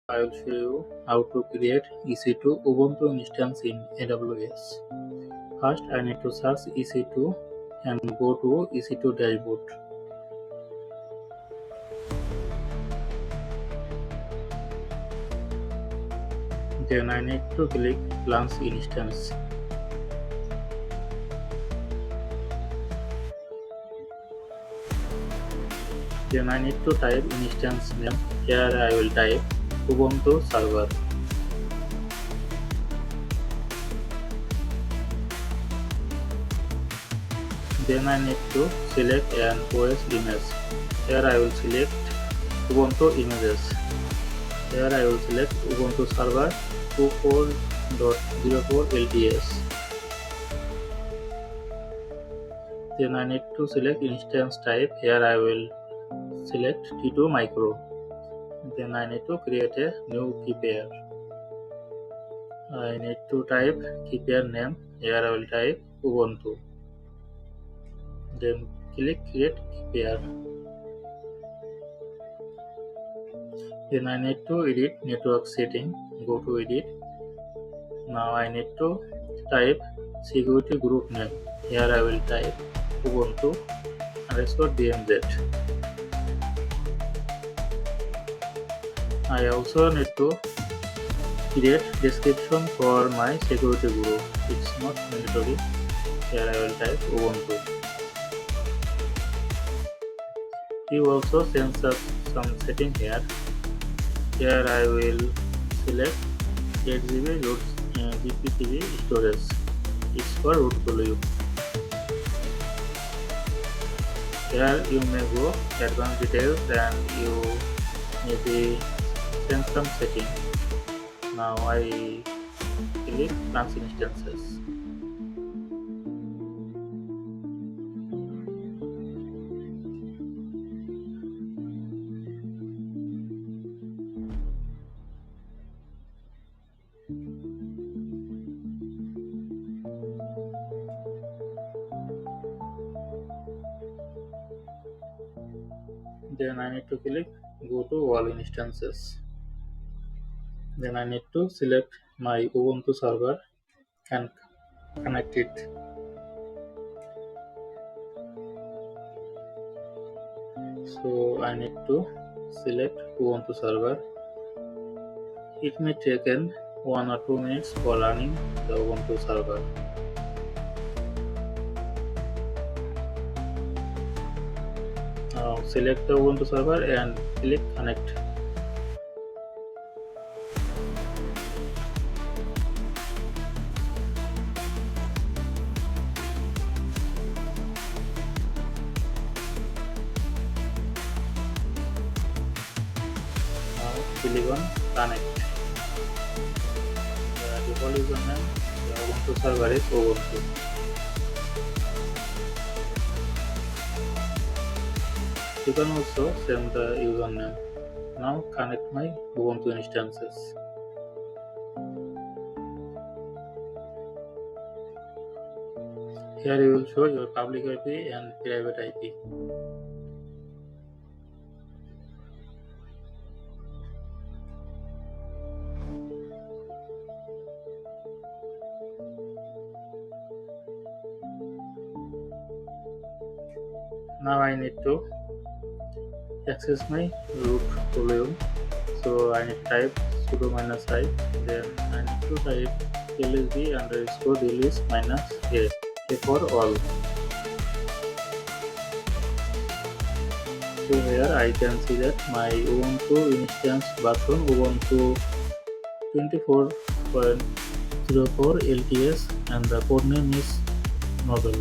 I will show you how to create EC2 Ubuntu instance in AWS. First, I need to search EC2 and go to EC2 dashboard. Then I need to click launch instance. Then I need to type instance name. Here I will type Ubuntu server. Then I need to select an OS image. Here I will select Ubuntu images. Here I will select Ubuntu server 24.04 LTS. Then I need to select instance type. Here I will select T2 micro. Then I need to create a new key pair. I need to type key pair name. Here I will type Ubuntu. Then click create key pair. Then I need to edit network setting. Go to edit. Now I need to type security group name. Here I will type Ubuntu _DMZ. I also need to create description for my security group. It's not mandatory. Here I will type Ubuntu. You also change some setting here. Here I will select 8 GB root GPTV storage. It's for root volume. Here you may go advanced details and you maybe change some setting. Now I click launch instances. Then I need to click go to all instances. Then I need to select my Ubuntu server and connect it. So I need to select Ubuntu server. It may take 1 or 2 minutes for running the Ubuntu server. Now select the Ubuntu server and click connect. Now click on connect. The default username, the Ubuntu server is Ubuntu. You can also send the username. Now connect my Ubuntu instances. Here you will show your public IP and private IP. Now I need to access my root volume. So I need to type sudo -i. Then I need to type lsb_release -a for all. So here I can see that my Ubuntu instance version Ubuntu 24.04 LTS and the code name is novel.